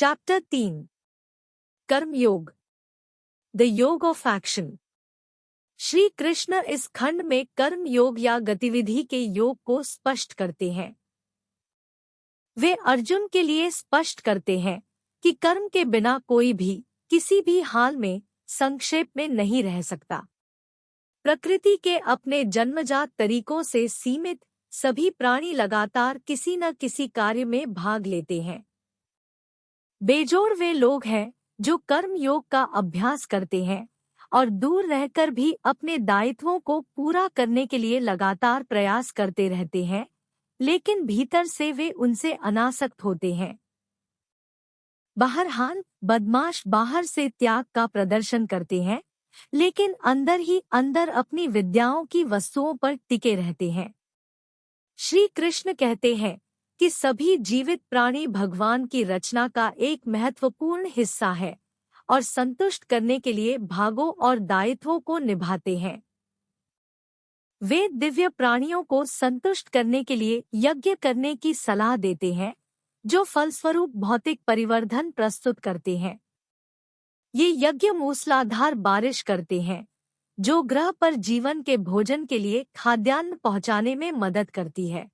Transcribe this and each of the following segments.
Chapter 3 कर्मयोग the योग of action. Shri Krishna इस खंड में कर्म योग या गतिविधि के योग को स्पष्ट करते हैं। वे अर्जुन के लिए स्पष्ट करते हैं कि कर्म के बिना कोई भी किसी भी हाल में संक्षेप में नहीं रह सकता। प्रकृति के अपने जन्मजात तरीकों से सीमित सभी प्राणी लगातार किसी न किसी कार्य में भाग लेते हैं। बेजोड़ वे लोग हैं जो कर्म योग का अभ्यास करते हैं और दूर रहकर भी अपने दायित्वों को पूरा करने के लिए लगातार प्रयास करते रहते हैं, लेकिन भीतर से वे उनसे अनासक्त होते हैं। बहरहाल बदमाश बाहर से त्याग का प्रदर्शन करते हैं, लेकिन अंदर ही अंदर अपनी विद्याओं की वस्तुओं पर टिके रहते हैं। श्री कृष्ण कहते हैं कि सभी जीवित प्राणी भगवान की रचना का एक महत्वपूर्ण हिस्सा है और संतुष्ट करने के लिए भागों और दायित्वों को निभाते हैं। वे दिव्य प्राणियों को संतुष्ट करने के लिए यज्ञ करने की सलाह देते हैं, जो फलस्वरूप भौतिक परिवर्धन प्रस्तुत करते हैं। ये यज्ञ मूसलाधार बारिश करते हैं, जो ग्रह पर जीवन के भोजन के लिए खाद्यान्न पहुंचाने में मदद करती है।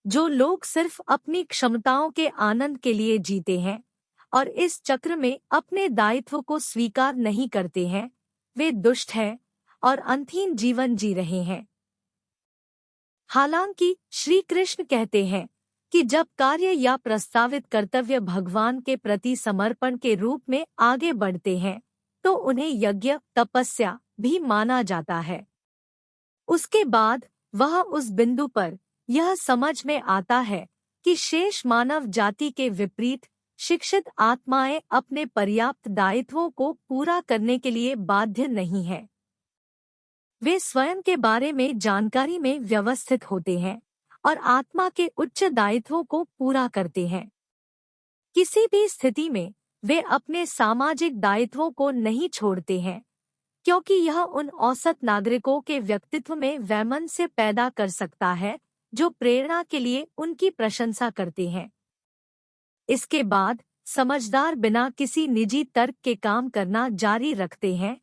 जो लोग सिर्फ अपनी क्षमताओं के आनंद के लिए जीते हैं और इस चक्र में अपने दायित्व को स्वीकार नहीं करते हैं, वे दुष्ट हैं और अंतहीन जीवन जी रहे हैं। हालांकि श्री कृष्ण कहते हैं कि जब कार्य या प्रस्तावित कर्तव्य भगवान के प्रति समर्पण के रूप में आगे बढ़ते हैं, तो उन्हें यज्ञ तपस्या भी माना जाता है। उसके बाद वह उस बिंदु पर यह समझ में आता है कि शेष मानव जाति के विपरीत शिक्षित आत्माएं अपने पर्याप्त दायित्वों को पूरा करने के लिए बाध्य नहीं हैं। वे स्वयं के बारे में जानकारी में व्यवस्थित होते हैं और आत्मा के उच्च दायित्वों को पूरा करते हैं। किसी भी स्थिति में वे अपने सामाजिक दायित्वों को नहीं छोड़ते हैं, क्योंकि यह उन औसत नागरिकों के व्यक्तित्व में वैमनस्य पैदा कर सकता है जो प्रेरणा के लिए उनकी प्रशंसा करते हैं। इसके बाद समझदार बिना किसी निजी तर्क के काम करना जारी रखते हैं,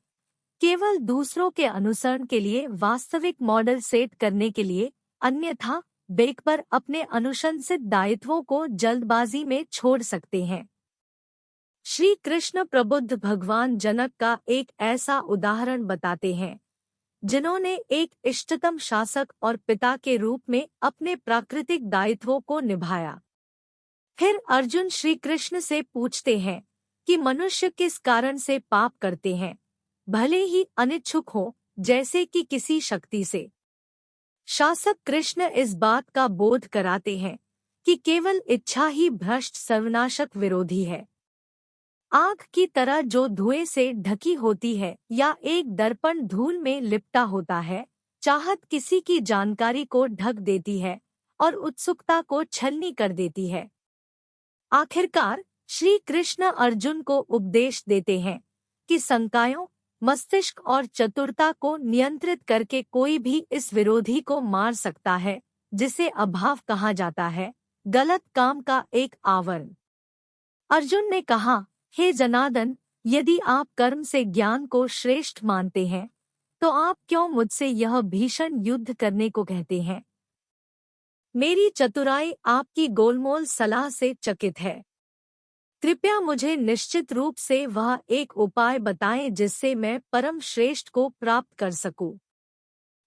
केवल दूसरों के अनुसरण के लिए वास्तविक मॉडल सेट करने के लिए, अन्यथा बेक पर अपने अनुशंसित दायित्वों को जल्दबाजी में छोड़ सकते हैं। श्री कृष्ण प्रबुद्ध भगवान जनक का एक ऐसा उदाहरण बताते हैं, जिन्होंने एक इष्टतम शासक और पिता के रूप में अपने प्राकृतिक दायित्वों को निभाया। फिर अर्जुन श्री कृष्ण से पूछते हैं कि मनुष्य किस कारण से पाप करते हैं, भले ही अनिच्छुक हो, जैसे कि किसी शक्ति से। शासक कृष्ण इस बात का बोध कराते हैं कि केवल इच्छा ही भ्रष्ट सर्वनाशक विरोधी है। आग की तरह जो धुएं से ढकी होती है या एक दर्पण धूल में लिपटा होता है, चाहत किसी की जानकारी को ढक देती है और उत्सुकता को छलनी कर देती है। आखिरकार श्री कृष्ण अर्जुन को उपदेश देते हैं कि संकायों, मस्तिष्क और चतुरता को नियंत्रित करके कोई भी इस विरोधी को मार सकता है, जिसे अभाव कहा जाता है, गलत काम का एक आवरण। अर्जुन ने कहा, हे जनार्दन, यदि आप कर्म से ज्ञान को श्रेष्ठ मानते हैं, तो आप क्यों मुझसे यह भीषण युद्ध करने को कहते हैं? मेरी चतुराई आपकी गोलमोल सलाह से चकित है। कृपया मुझे निश्चित रूप से वह एक उपाय बताएं जिससे मैं परम श्रेष्ठ को प्राप्त कर सकूं।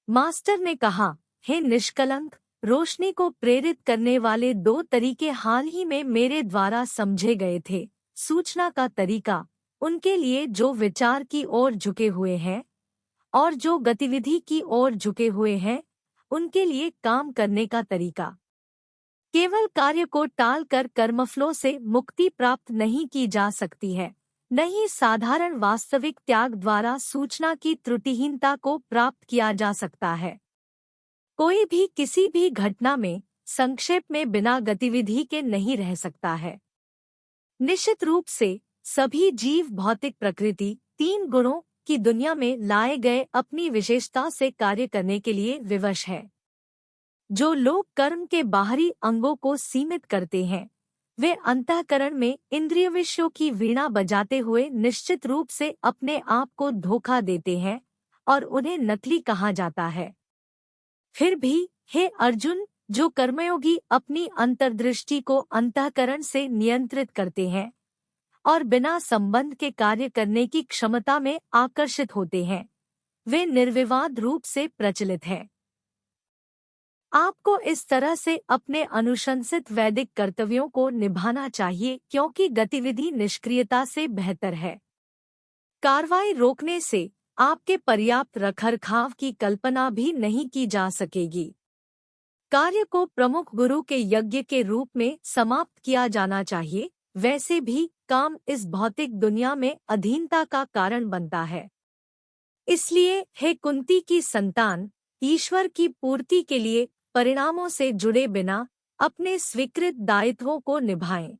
मास्टर ने कहा, हे निष्कलंक, रोशनी को प्रेरित करने वाले दो तरीके हाल ही में मेरे द्वारा समझे गए थे। सूचना का तरीका उनके लिए जो विचार की ओर झुके हुए हैं, और जो गतिविधि की ओर झुके हुए हैं उनके लिए काम करने का तरीका। केवल कार्य को टालकर कर्मफलों से मुक्ति प्राप्त नहीं की जा सकती है, न ही साधारण वास्तविक त्याग द्वारा सूचना की त्रुटिहीनता को प्राप्त किया जा सकता है। कोई भी किसी भी घटना में संक्षेप में बिना गतिविधि के नहीं रह सकता है। निश्चित रूप से सभी जीव भौतिक प्रकृति, तीन गुणों की दुनिया में लाए गए अपनी विशेषता से कार्य करने के लिए विवश है। जो लोग कर्म के बाहरी अंगों को सीमित करते हैं, वे अंतःकरण में इंद्रिय विषयों की वीणा बजाते हुए निश्चित रूप से अपने आप को धोखा देते हैं और उन्हें नकली कहा जाता है। फिर भी हे अर्जुन, जो कर्मयोगी अपनी अंतर्दृष्टि को अंतःकरण से नियंत्रित करते हैं और बिना संबंध के कार्य करने की क्षमता में आकर्षित होते हैं, वे निर्विवाद रूप से प्रचलित हैं। आपको इस तरह से अपने अनुशंसित वैदिक कर्तव्यों को निभाना चाहिए, क्योंकि गतिविधि निष्क्रियता से बेहतर है। कार्रवाई रोकने से आपके पर्याप्त रखरखाव की कल्पना भी नहीं की जा सकेगी। कार्य को प्रमुख गुरु के यज्ञ के रूप में समाप्त किया जाना चाहिए। वैसे भी काम इस भौतिक दुनिया में अधीनता का कारण बनता है। इसलिए हे कुंती की संतान, ईश्वर की पूर्ति के लिए परिणामों से जुड़े बिना अपने स्वीकृत दायित्वों को निभाएं।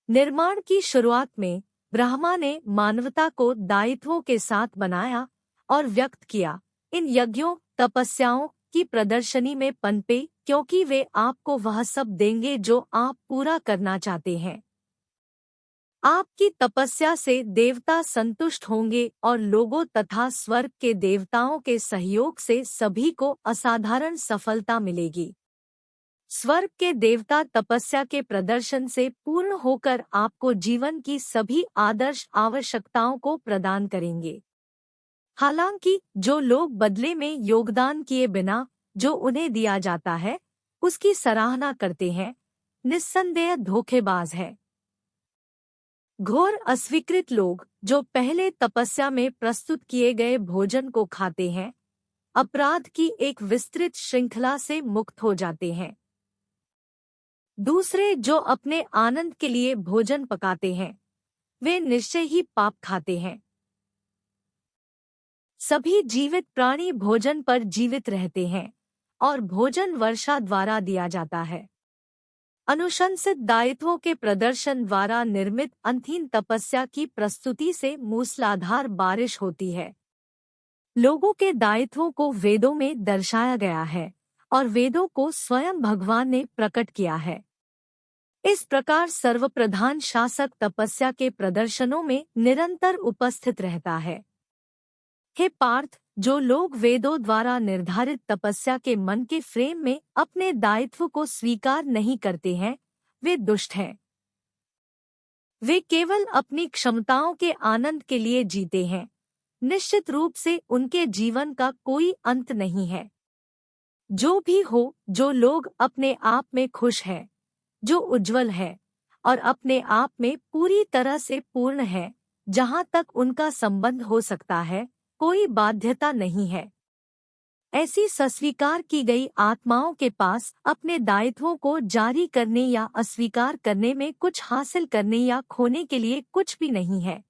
निर्माण की शुरुआत में ब्रह्मा ने मानवता को दायित्वों के साथ बनाया और व्यक्त किया। इन यज्ञों तपस्याओं की प्रदर्शनी में पनपे, क्योंकि वे आपको वह सब देंगे जो आप पूरा करना चाहते हैं। आपकी तपस्या से देवता संतुष्ट होंगे और लोगों तथा स्वर्ग के देवताओं के सहयोग से सभी को असाधारण सफलता मिलेगी। स्वर्ग के देवता तपस्या के प्रदर्शन से पूर्ण होकर आपको जीवन की सभी आदर्श आवश्यकताओं को प्रदान करेंगे। हालांकि जो लोग बदले में योगदान किए बिना जो उन्हें दिया जाता है उसकी सराहना करते हैं, निस्संदेह धोखेबाज है। घोर अस्वीकृत लोग जो पहले तपस्या में प्रस्तुत किए गए भोजन को खाते हैं, अपराध की एक विस्तृत श्रृंखला से मुक्त हो जाते हैं। दूसरे जो अपने आनंद के लिए भोजन पकाते हैं, वे निश्चय ही पाप खाते हैं। सभी जीवित प्राणी भोजन पर जीवित रहते हैं और भोजन वर्षा द्वारा दिया जाता है। अनुशंसित दायित्वों के प्रदर्शन द्वारा निर्मित अंतिम तपस्या की प्रस्तुति से मूसलाधार बारिश होती है। लोगों के दायित्वों को वेदों में दर्शाया गया है और वेदों को स्वयं भगवान ने प्रकट किया है। इस प्रकार सर्वप्रधान शासक तपस्या के प्रदर्शनों में निरंतर उपस्थित रहता है। हे पार्थ, जो लोग वेदों द्वारा निर्धारित तपस्या के मन के फ्रेम में अपने दायित्व को स्वीकार नहीं करते हैं, वे दुष्ट हैं। वे केवल अपनी क्षमताओं के आनंद के लिए जीते हैं। निश्चित रूप से उनके जीवन का कोई अंत नहीं है। जो भी हो, जो लोग अपने आप में खुश हैं, जो उज्जवल है और अपने आप में पूरी तरह से पूर्ण है, जहाँ तक उनका संबंध हो सकता है, कोई बाध्यता नहीं है। ऐसी अस्वीकार की गई आत्माओं के पास अपने दायित्वों को जारी करने या अस्वीकार करने में कुछ हासिल करने या खोने के लिए कुछ भी नहीं है।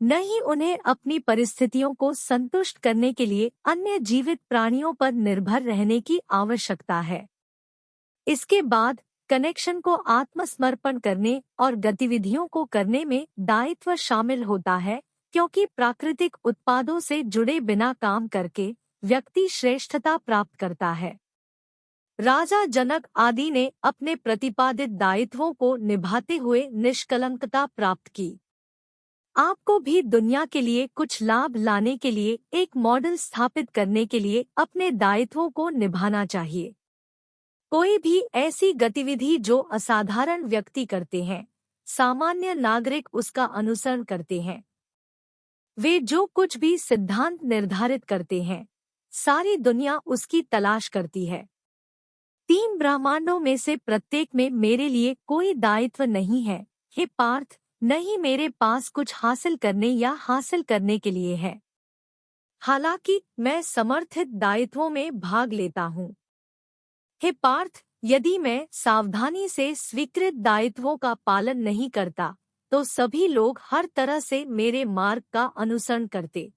न ही उन्हें अपनी परिस्थितियों को संतुष्ट करने के लिए अन्य जीवित प्राणियों पर निर्भर रहने की आवश्यकता है। इसके बाद कनेक्शन को आत्मसमर्पण करने और गतिविधियों को करने में दायित्व शामिल होता है, क्योंकि प्राकृतिक उत्पादों से जुड़े बिना काम करके व्यक्ति श्रेष्ठता प्राप्त करता है। राजा जनक आदि ने अपने प्रतिपादित दायित्वों को निभाते हुए निष्कलंकता प्राप्त की। आपको भी दुनिया के लिए कुछ लाभ लाने के लिए एक मॉडल स्थापित करने के लिए अपने दायित्वों को निभाना चाहिए। कोई भी ऐसी गतिविधि जो असाधारण व्यक्ति करते हैं, सामान्य नागरिक उसका अनुसरण करते हैं। वे जो कुछ भी सिद्धांत निर्धारित करते हैं, सारी दुनिया उसकी तलाश करती है। 3 ब्रह्मांडों में से प्रत्येक में मेरे लिए कोई दायित्व नहीं है। हे पार्थ, न ही मेरे पास कुछ हासिल करने या हासिल करने के लिए है। हालांकि मैं समर्थित दायित्वों में भाग लेता हूँ। हे पार्थ, यदि मैं सावधानी से स्वीकृत दायित्वों का पालन नहीं करता, तो सभी लोग हर तरह से मेरे मार्ग का अनुसरण करते।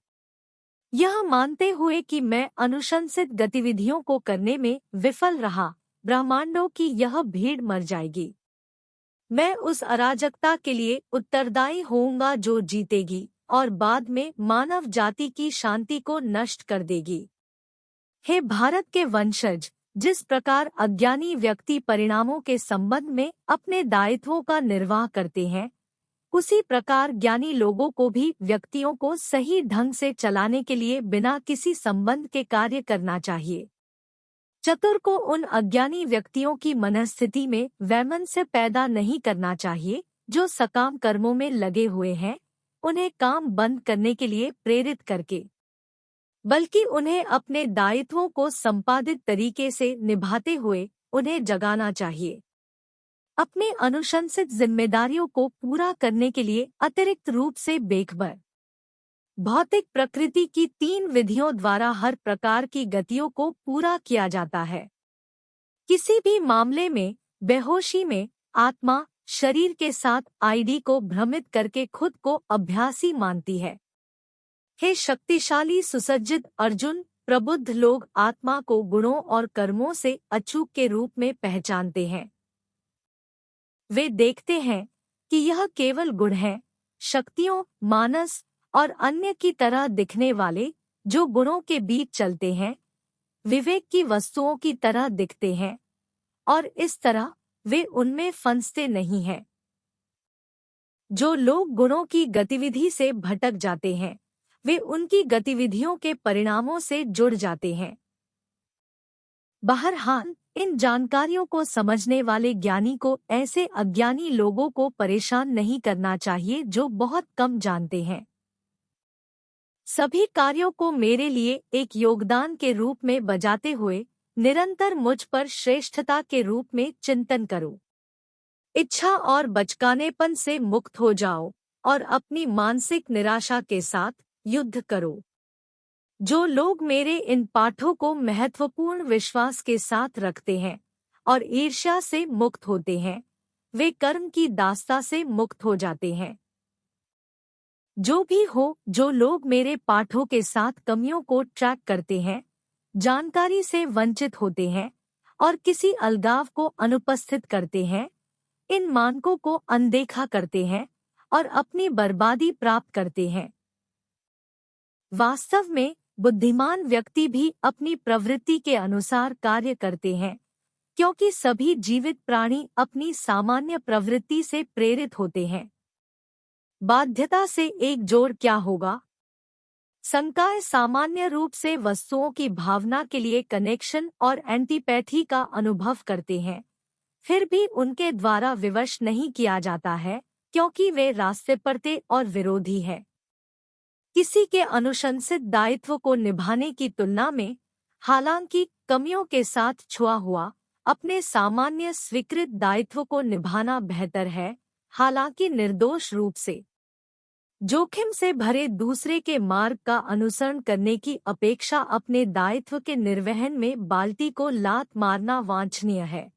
यह मानते हुए कि मैं अनुशंसित गतिविधियों को करने में विफल रहा, ब्रह्मांडों की यह भीड़ मर जाएगी। मैं उस अराजकता के लिए उत्तरदायी होऊंगा जो जीतेगी और बाद में मानव जाति की शांति को नष्ट कर देगी। हे भारत के वंशज, जिस प्रकार अज्ञानी व्यक्ति परिणामों के संबंध में अपने दायित्वों का निर्वाह करते हैं, उसी प्रकार ज्ञानी लोगों को भी व्यक्तियों को सही ढंग से चलाने के लिए बिना किसी संबंध के कार्य करना चाहिए। चतुर को उन अज्ञानी व्यक्तियों की मनस्थिति में वैमनस्य पैदा नहीं करना चाहिए जो सकाम कर्मों में लगे हुए हैं, उन्हें काम बंद करने के लिए प्रेरित करके, बल्कि उन्हें अपने दायित्वों को संपादित तरीके से निभाते हुए उन्हें जगाना चाहिए। अपने अनुशंसित जिम्मेदारियों को पूरा करने के लिए अतिरिक्त रूप से बेखबर भौतिक प्रकृति की 3 विधियों द्वारा हर प्रकार की गतियों को पूरा किया जाता है। किसी भी मामले में बेहोशी में आत्मा शरीर के साथ आईडी को भ्रमित करके खुद को अभ्यासी मानती है। हे शक्तिशाली सुसज्जित अर्जुन, प्रबुद्ध लोग आत्मा को गुणों और कर्मों से अचूक के रूप में पहचानते हैं। वे देखते हैं कि यह केवल गुण है, शक्तियों, मानस और अन्य की तरह दिखने वाले जो गुणों के बीच चलते हैं, विवेक की वस्तुओं की तरह दिखते हैं और इस तरह वे उनमें फंसते नहीं हैं। जो लोग गुणों की गतिविधि से भटक जाते हैं, वे उनकी गतिविधियों के परिणामों से जुड़ जाते हैं। बहरहाल, इन जानकारियों को समझने वाले ज्ञानी को ऐसे अज्ञानी लोगों को परेशान नहीं करना चाहिए जो बहुत कम जानते हैं। सभी कार्यों को मेरे लिए एक योगदान के रूप में बजाते हुए निरंतर मुझ पर श्रेष्ठता के रूप में चिंतन करो। इच्छा और बचकानेपन से मुक्त हो जाओ और अपनी मानसिक निराशा के साथ युद्ध करो। जो लोग मेरे इन पाठों को महत्वपूर्ण विश्वास के साथ रखते हैं और ईर्ष्या से मुक्त होते हैं, वे कर्म की दास्ता से मुक्त हो जाते हैं। जो भी हो, जो लोग मेरे पाठों के साथ कमियों को ट्रैक करते हैं, जानकारी से वंचित होते हैं और किसी अलगाव को अनुपस्थित करते हैं, इन मानकों को अनदेखा करते हैं और अपनी बर्बादी प्राप्त करते हैं। वास्तव में बुद्धिमान व्यक्ति भी अपनी प्रवृत्ति के अनुसार कार्य करते हैं, क्योंकि सभी जीवित प्राणी अपनी सामान्य प्रवृत्ति से प्रेरित होते हैं। बाध्यता से एक जोड़ क्या होगा? संकाय सामान्य रूप से वस्तुओं की भावना के लिए कनेक्शन और एंटीपैथी का अनुभव करते हैं, फिर भी उनके द्वारा विवश नहीं किया जाता है, क्योंकि वे रास्ते पड़ते और विरोधी है। किसी के अनुशंसित दायित्व को निभाने की तुलना में, हालांकि कमियों के साथ छुआ हुआ, अपने सामान्य स्वीकृत दायित्व को निभाना बेहतर है, हालांकि निर्दोष रूप से। जोखिम से भरे दूसरे के मार्ग का अनुसरण करने की अपेक्षा अपने दायित्व के निर्वहन में बाल्टी को लात मारना वांछनीय है।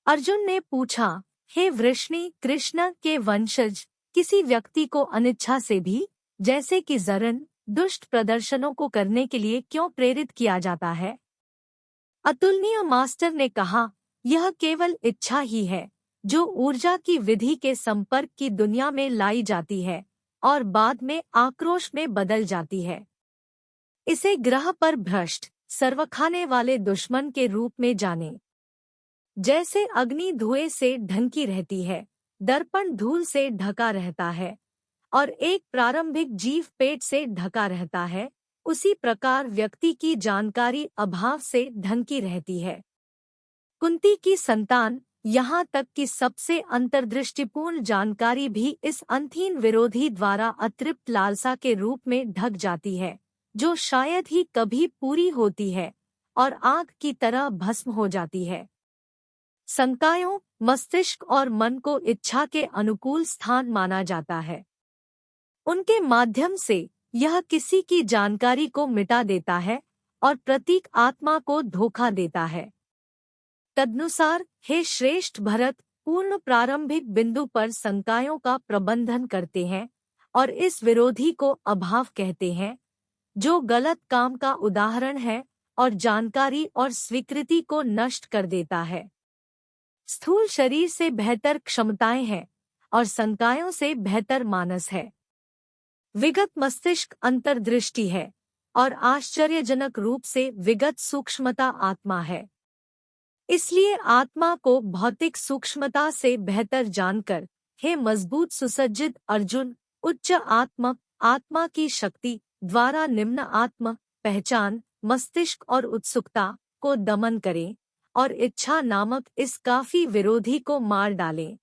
अर्जुन ने पूछा, हे वृष्णि, कृष्ण के वंशज, किसी व्यक्ति को अनिच्छा से भी, जैसे कि जरन, दुष्ट प्रदर्शनों को करने के लिए क्यों प्रेरित किया जाता है? अतुलनीय मास्टर ने कहा, यह केवल इच्छा ही है जो ऊर्जा की विधि के संपर्क की दुनिया में लाई जाती है और बाद में आक्रोश में बदल जाती है। इसे ग्रह पर भ्रष्ट, सर्वखाने वाले दुश्मन के रूप में जाने। जैसे अग्नि धुएं से ढंकी रहती है, दर्पण धूल से ढका रहता है और एक प्रारंभिक जीव पेट से ढका रहता है, उसी प्रकार व्यक्ति की जानकारी अभाव से ढंकी रहती है। कुंती की संतान, यहाँ तक कि सबसे अंतर्दृष्टिपूर्ण जानकारी भी इस अंतहीन विरोधी द्वारा अतृप्त लालसा के रूप में ढक जाती है, जो शायद ही कभी पूरी होती है और आग की तरह भस्म हो जाती है। संकायों, मस्तिष्क और मन को इच्छा के अनुकूल स्थान माना जाता है। उनके माध्यम से यह किसी की जानकारी को मिटा देता है और प्रतीक आत्मा को धोखा देता है। तदनुसार हे श्रेष्ठ भरत, पूर्ण प्रारंभिक बिंदु पर संकायों का प्रबंधन करते हैं और इस विरोधी को अभाव कहते हैं, जो गलत काम का उदाहरण है और जानकारी और स्वीकृति को नष्ट कर देता है। स्थूल शरीर से बेहतर क्षमताएं हैं और संकायों से बेहतर मानस है। विगत मस्तिष्क अंतर्दृष्टि है और आश्चर्यजनक रूप से विगत सूक्ष्मता आत्मा है। इसलिए आत्मा को भौतिक सूक्ष्मता से बेहतर जानकर, हे मजबूत सुसज्जित अर्जुन, उच्च आत्मा की शक्ति द्वारा निम्न आत्म पहचान, मस्तिष्क और उत्सुकता को दमन करें और इच्छा नामक इस काफी विरोधी को मार डालें।